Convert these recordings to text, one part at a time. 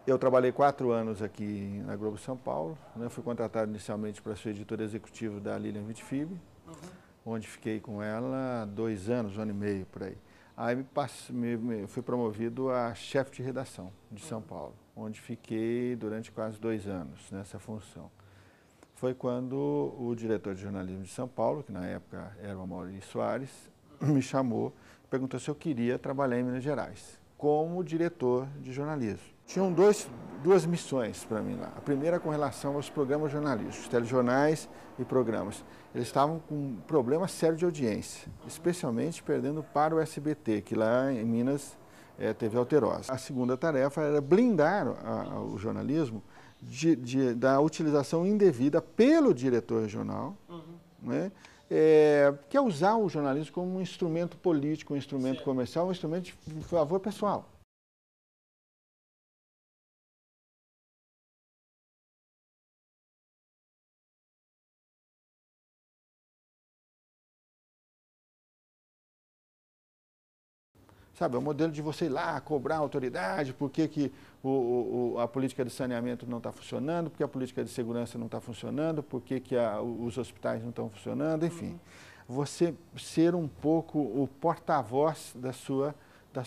Eu trabalhei 4 anos aqui na Globo São Paulo, né? Fui contratado inicialmente para ser editor executivo da Lilian Vitfib, onde fiquei com ela 2 anos, 1 ano e meio por aí. Aí fui promovido a chefe de redação de São Paulo, onde fiquei durante quase 2 anos nessa função. Foi quando o diretor de jornalismo de São Paulo, que na época era o Amaury Soares, me chamou, perguntou se eu queria trabalhar em Minas Gerais, como diretor de jornalismo. Tinham duas missões para mim lá. A primeira com relação aos programas jornalísticos, telejornais e programas. Eles estavam com um problema sério de audiência, especialmente perdendo para o SBT, que lá em Minas é TV Alterosa. A segunda tarefa era blindar o jornalismo da utilização indevida pelo diretor regional, né? Que é usar o jornalismo como um instrumento político, um instrumento comercial, um instrumento de favor pessoal. Sabe, é o modelo de você ir lá cobrar a autoridade, por que a política de saneamento não está funcionando, por que a política de segurança não está funcionando, por que os hospitais não estão funcionando, enfim. Você ser um pouco o porta-voz da sua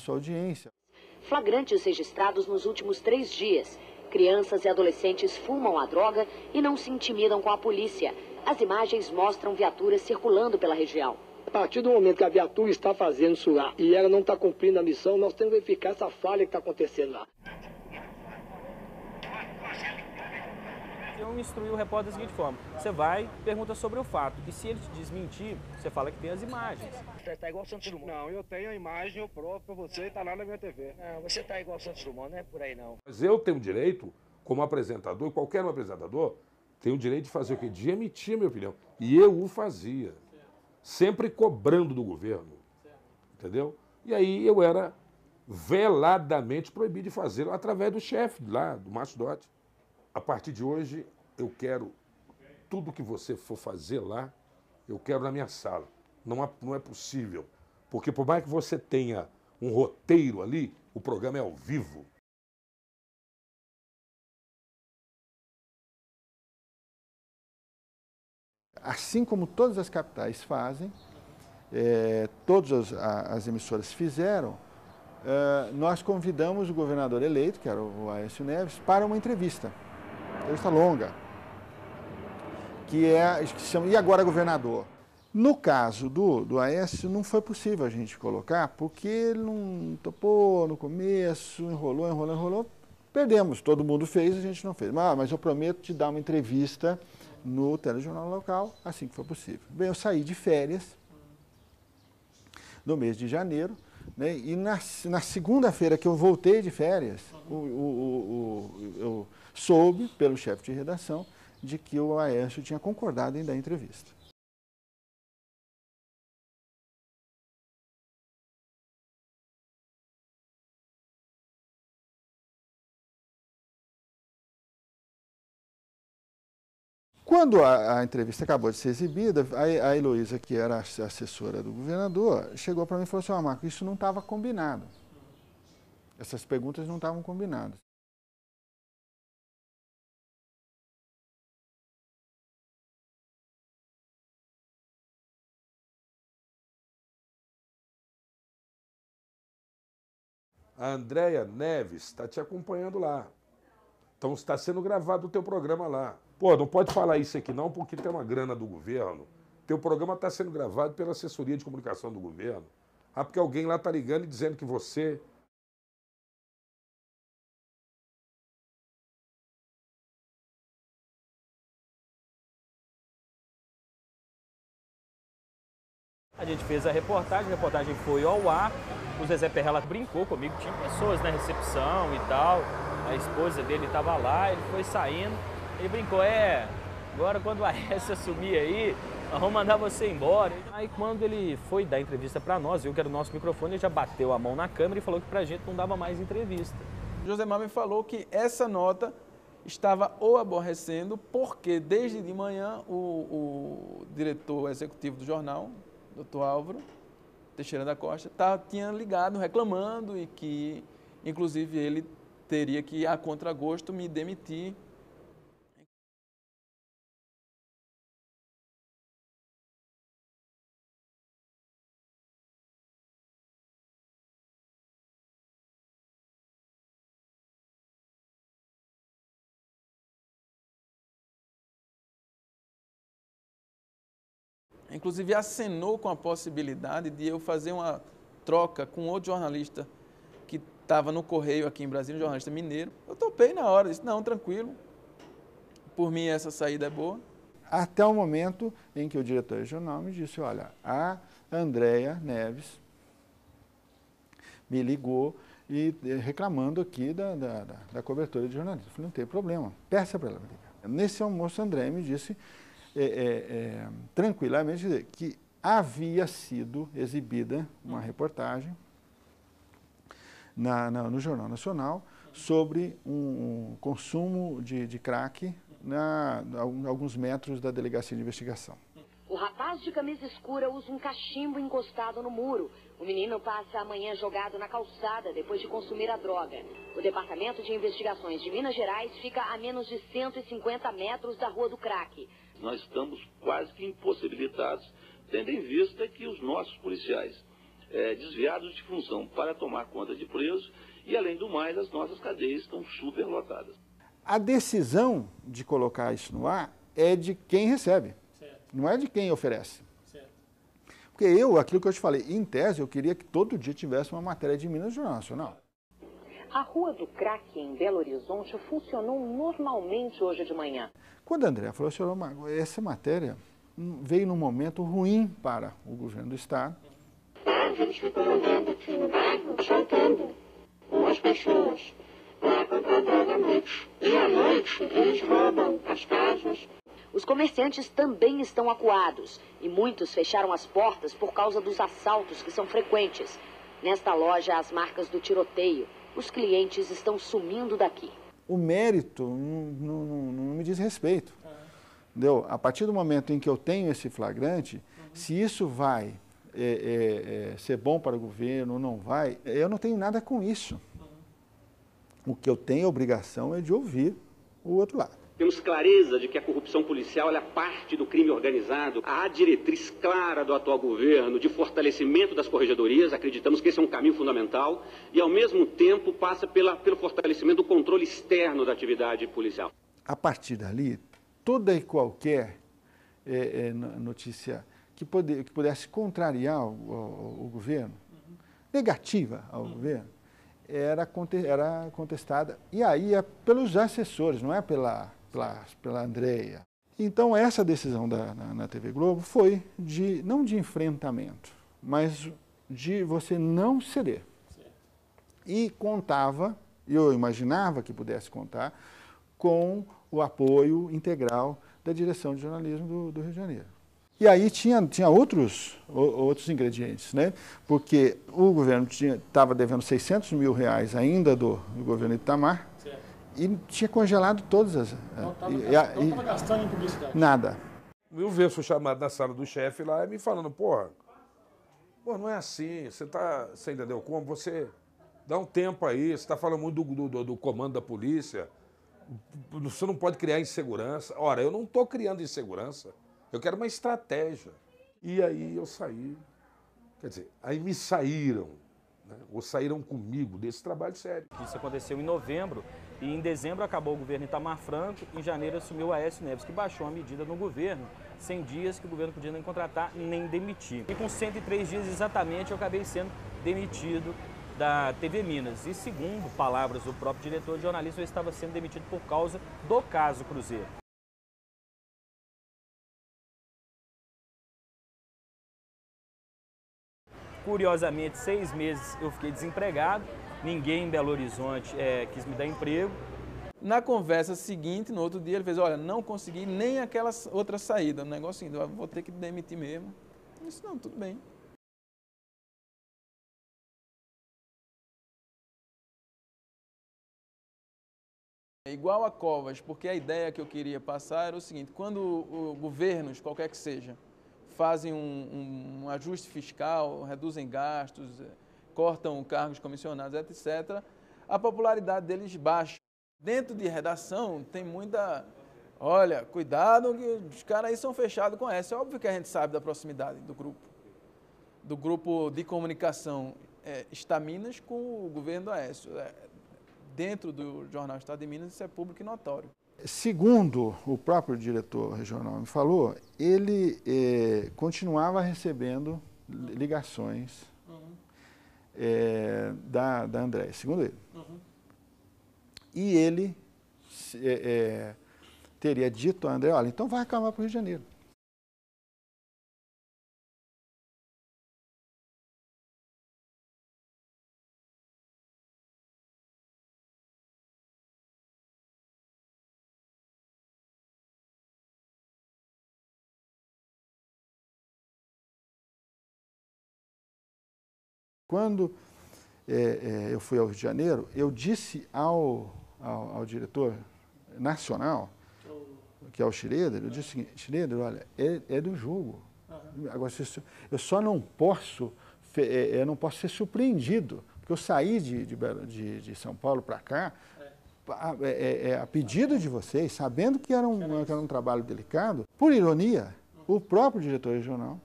audiência. Flagrantes registrados nos últimos 3 dias. Crianças e adolescentes fumam a droga e não se intimidam com a polícia. As imagens mostram viaturas circulando pela região. A partir do momento que a viatura está fazendo isso lá e ela não está cumprindo a missão, nós temos que verificar essa falha que está acontecendo lá. Eu instruí o repórter da seguinte forma: você vai, pergunta sobre o fato, e se ele te desmentir, você fala que tem as imagens. Você está igual o Santos Dumont. Não, eu tenho a imagem, eu provo para você, está lá na minha TV. Não, você está igual o Santos Dumont, não é por aí não. Mas eu tenho direito, como apresentador, qualquer um apresentador, tem o direito de fazer o quê? De emitir a minha opinião. E eu o fazia. Sempre cobrando do governo, entendeu? E aí eu era veladamente proibido de fazê-lo através do chefe lá, do Márcio Dotti. A partir de hoje, eu quero tudo que você for fazer lá, eu quero na minha sala. Não é possível, porque por mais que você tenha um roteiro ali, o programa é ao vivo. Assim como todas as capitais fazem, todas as emissoras fizeram, nós convidamos o governador eleito, que era o Aécio Neves, para uma entrevista longa, que se chama E Agora Governador? No caso do Aécio, não foi possível a gente colocar, porque ele não topou no começo, enrolou, perdemos, todo mundo fez, a gente não fez. Mas eu prometo te dar uma entrevista no telejornal local, assim que for possível. Bem, eu saí de férias no mês de janeiro, né, e na segunda-feira que eu voltei de férias, eu soube, pelo chefe de redação, de que o Aécio tinha concordado em dar entrevista. Quando a entrevista acabou de ser exibida, a Heloísa, que era a assessora do governador, chegou para mim e falou assim: Marco, isso não estava combinado. Essas perguntas não estavam combinadas. A Andréia Neves está te acompanhando lá. Então está sendo gravado o teu programa lá. Pô, não pode falar isso aqui não, porque tem uma grana do governo. Teu programa está sendo gravado pela assessoria de comunicação do governo. Porque alguém lá está ligando e dizendo que você... A gente fez a reportagem foi ao ar, o Zezé Perrella brincou comigo, tinha pessoas na recepção e tal, a esposa dele estava lá, ele foi saindo, ele brincou: agora quando o Aécio assumir aí, nós vamos mandar você embora. Aí quando ele foi dar entrevista para nós, viu que era o nosso microfone, ele já bateu a mão na câmera e falou que pra gente não dava mais entrevista. Josemar me falou que essa nota estava o aborrecendo porque desde de manhã o diretor executivo do jornal, Dr. Álvaro Teixeira da Costa, tinha ligado reclamando e que, inclusive, ele teria que, a contragosto, me demitir. Inclusive, acenou com a possibilidade de eu fazer uma troca com outro jornalista que estava no Correio aqui em Brasília, um jornalista mineiro. Eu topei na hora, disse, não, tranquilo, por mim essa saída é boa. Até o momento em que o diretor regional me disse, olha, a Andréia Neves me ligou e reclamando aqui da cobertura de jornalismo. Eu falei, não tem problema, peça para ela ligar. Nesse almoço, a Andréia me disse tranquilamente que havia sido exibida uma reportagem no Jornal Nacional sobre um consumo de crack a alguns metros da delegacia de investigação. O rapaz de camisa escura usa um cachimbo encostado no muro. O menino passa a manhã jogado na calçada depois de consumir a droga. O Departamento de Investigações de Minas Gerais fica a menos de 150 metros da Rua do Crack. Nós estamos quase que impossibilitados, tendo em vista que os nossos policiais, desviados de função para tomar conta de presos, e além do mais, as nossas cadeias estão superlotadas. A decisão de colocar isso no ar é de quem recebe, certo, não é de quem oferece. Certo. Porque aquilo que eu te falei, em tese, eu queria que todo dia tivesse uma matéria de Minas no Jornal Nacional. A Rua do Crack, em Belo Horizonte, funcionou normalmente hoje de manhã. Quando a Andréia falou, senhor, essa matéria veio num momento ruim para o governo do Estado. Eles ficam andando aqui no bairro, soltando umas pessoas para comprar droga à noite. E à noite eles roubam as casas. Os comerciantes também estão acuados e muitos fecharam as portas por causa dos assaltos que são frequentes. Nesta loja, as marcas do tiroteio. Os clientes estão sumindo daqui. O mérito não me diz respeito. Entendeu? A partir do momento em que eu tenho esse flagrante, se isso vai ser bom para o governo ou não vai, eu não tenho nada com isso. O que eu tenho a obrigação é de ouvir o outro lado. Temos clareza de que a corrupção policial é parte do crime organizado. Há diretriz clara do atual governo de fortalecimento das corregedorias. Acreditamos que esse é um caminho fundamental e, ao mesmo tempo, passa pelo fortalecimento do controle externo da atividade policial. A partir dali, toda e qualquer notícia que pudesse contrariar o governo, negativa ao governo, era contestada. E aí é pelos assessores, não é pela Andréia. Então, essa decisão na TV Globo foi não de enfrentamento, mas de você não ceder. Certo. E eu imaginava que pudesse contar com o apoio integral da direção de jornalismo do Rio de Janeiro. E aí tinha outros ingredientes, né? Porque o governo estava devendo R$600 mil ainda do governo Itamar. Certo. E tinha congelado todas as... Não estava gastando em publicidade? Nada. Eu vi, fui chamado na sala do chefe lá e me falando, pô, não é assim, você entendeu como? Você dá um tempo aí, você está falando muito do comando da polícia, você não pode criar insegurança. Ora, eu não estou criando insegurança, eu quero uma estratégia. E aí eu saí, quer dizer, aí me saíram, né, ou saíram comigo desse trabalho sério. Isso aconteceu em novembro e em dezembro acabou o governo Itamar Franco, em janeiro assumiu o Aécio Neves, que baixou a medida no governo, 100 dias que o governo podia nem contratar nem demitir. E com 103 dias exatamente eu acabei sendo demitido da TV Minas. E segundo palavras do próprio diretor de jornalismo, eu estava sendo demitido por causa do caso Cruzeiro. Curiosamente, 6 meses eu fiquei desempregado, ninguém em Belo Horizonte quis me dar emprego. Na conversa seguinte, no outro dia, ele fez, olha, não consegui nem aquela outra saída, um negocinho, eu vou ter que demitir mesmo. Eu disse, não, tudo bem. É igual a Covas, porque a ideia que eu queria passar era o seguinte, quando governos, qualquer que seja, fazem um ajuste fiscal, reduzem gastos, cortam cargos comissionados, etc., a popularidade deles baixa. Dentro de redação tem muita... Olha, cuidado que os caras aí são fechados com essa. É óbvio que a gente sabe da proximidade do grupo de comunicação Estado de Minas com o governo do Aécio. Dentro do jornal Estado de Minas isso é público e notório. Segundo o próprio diretor regional me falou, ele continuava recebendo ligações da André, segundo ele. E ele teria dito a André, olha, então vai acalmar para o Rio de Janeiro. Quando eu fui ao Rio de Janeiro, eu disse ao diretor nacional, que é o Schroeder, eu disse o seguinte, Schroeder, olha, é do jogo. Agora, eu só não posso, ser surpreendido, porque eu saí de São Paulo para cá, a pedido de vocês, sabendo que era um trabalho delicado, por ironia, o próprio diretor regional,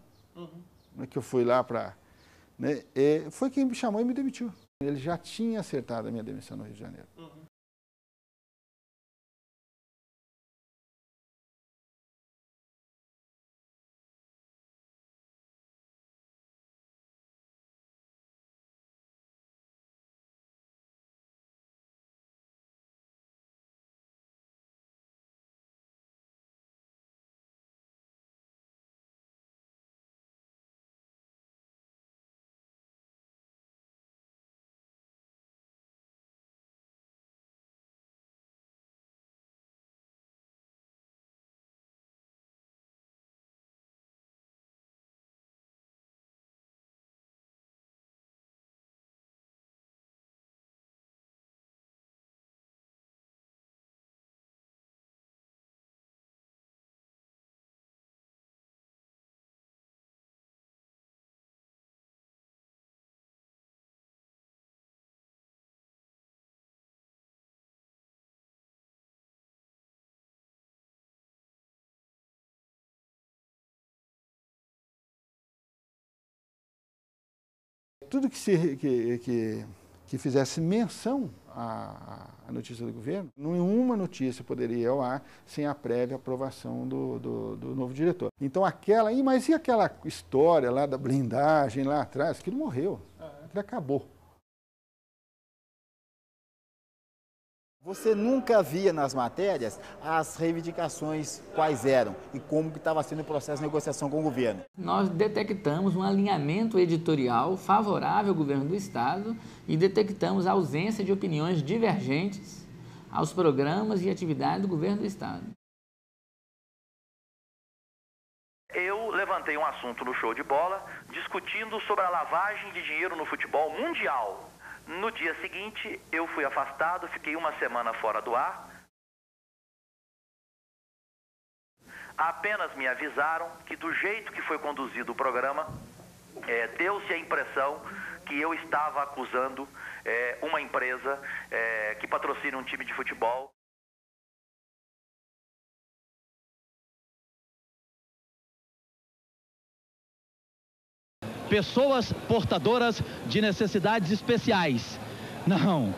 que eu fui lá para... foi quem me chamou e me demitiu. Ele já tinha acertado a minha demissão no Rio de Janeiro. Tudo que fizesse menção à notícia do governo, nenhuma notícia poderia ir ao ar sem a prévia aprovação do novo diretor. Então mas e aquela história lá da blindagem lá atrás, aquilo morreu, aquilo acabou. Você nunca via nas matérias as reivindicações quais eram e como que estava sendo o processo de negociação com o governo. Nós detectamos um alinhamento editorial favorável ao governo do Estado e detectamos a ausência de opiniões divergentes aos programas e atividades do governo do Estado. Eu levantei um assunto no show de bola discutindo sobre a lavagem de dinheiro no futebol mundial. No dia seguinte, eu fui afastado, fiquei uma semana fora do ar. Apenas me avisaram que do jeito que foi conduzido o programa, deu-se a impressão que eu estava acusando uma empresa que patrocina um time de futebol. Pessoas portadoras de necessidades especiais. Não,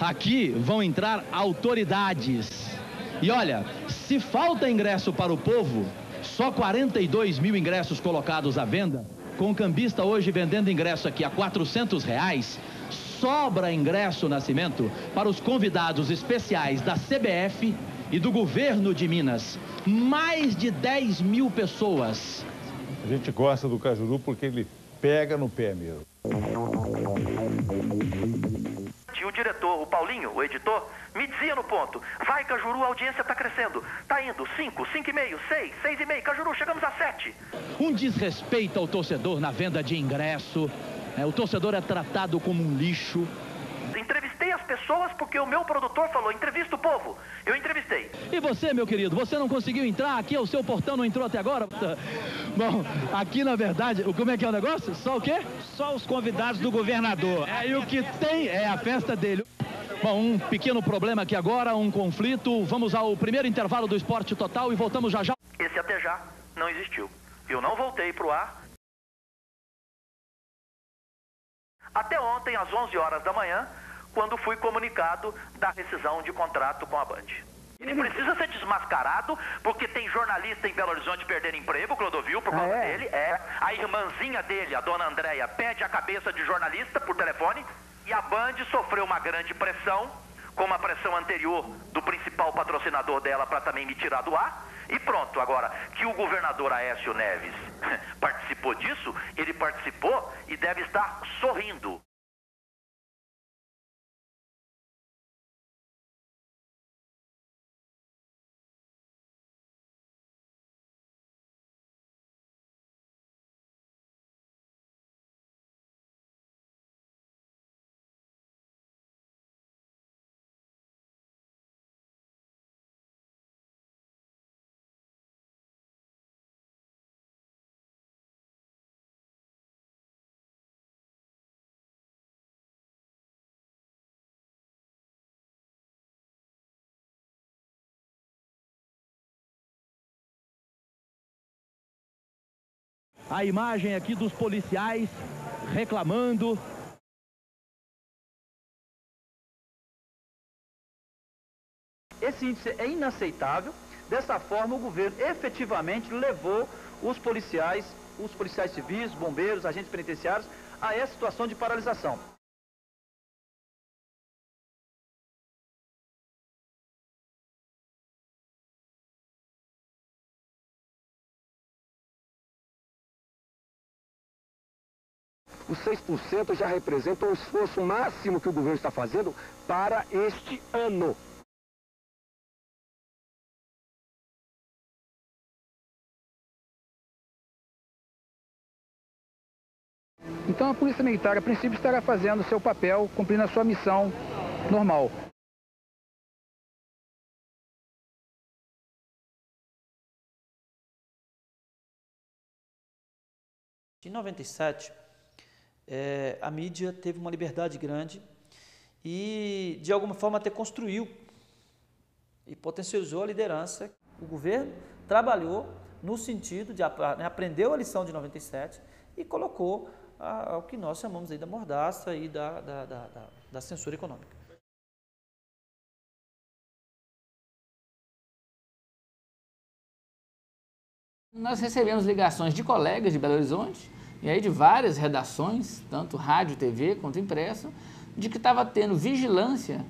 aqui vão entrar autoridades. E olha, se falta ingresso para o povo, só 42 mil ingressos colocados à venda, com o cambista hoje vendendo ingresso aqui a R$400, sobra ingresso, Nascimento, para os convidados especiais da CBF e do governo de Minas. Mais de 10 mil pessoas. A gente gosta do Cajuru porque ele pega no pé mesmo. E o diretor, o Paulinho, o editor, me dizia no ponto, vai Cajuru, a audiência está crescendo. Tá indo 5, 5,5, 6, 6,5, Cajuru, chegamos a 7. Um desrespeito ao torcedor na venda de ingresso. O torcedor é tratado como um lixo. Entrevistei as pessoas porque o meu produtor falou, entrevista o povo. Eu entrevistei. E você, meu querido, você não conseguiu entrar aqui? O seu portão não entrou até agora? Bom, aqui na verdade, como é que é o negócio? Só o quê? Só os convidados do governador. E o que tem é a festa dele. Bom, um pequeno problema aqui agora, um conflito. Vamos ao primeiro intervalo do Esporte Total e voltamos já já. Esse até já não existiu. Eu não voltei para o ar. Até ontem, às 11 horas da manhã, quando fui comunicado da rescisão de contrato com a Band. Ele precisa ser desmascarado, porque tem jornalista em Belo Horizonte perdendo emprego, Clodovil, por causa dele. A irmãzinha dele, a dona Andréia, pede a cabeça de jornalista por telefone. E a Band sofreu uma grande pressão, como a pressão anterior do principal patrocinador dela para também me tirar do ar. E pronto, agora, que o governador Aécio Neves participou disso, ele participou e deve estar sorrindo. A imagem aqui dos policiais reclamando. Esse índice é inaceitável. Dessa forma, o governo efetivamente levou os policiais civis, bombeiros, agentes penitenciários, a essa situação de paralisação. Os 6% já representam o esforço máximo que o governo está fazendo para este ano. Então a Polícia Militar, a princípio, estará fazendo o seu papel, cumprindo a sua missão normal. Em 97, a mídia teve uma liberdade grande e, de alguma forma, até construiu e potencializou a liderança. O governo trabalhou no sentido de aprendeu a lição de 97 e colocou o que nós chamamos aí da mordaça e da censura econômica. Nós recebemos ligações de colegas de Belo Horizonte, e aí de várias redações, tanto rádio, TV quanto impresso, de que estava tendo vigilância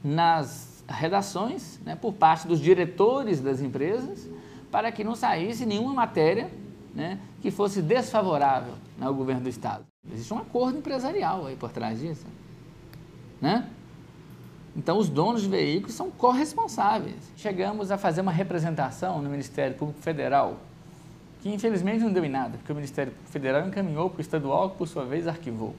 nas redações, né, por parte dos diretores das empresas, para que não saísse nenhuma matéria, né, que fosse desfavorável ao governo do Estado. Existe um acordo empresarial aí por trás disso, né? Então, os donos de veículos são corresponsáveis. Chegamos a fazer uma representação no Ministério Público Federal, que infelizmente não deu em nada, porque o Ministério Público Federal encaminhou para o estadual, que por sua vez arquivou.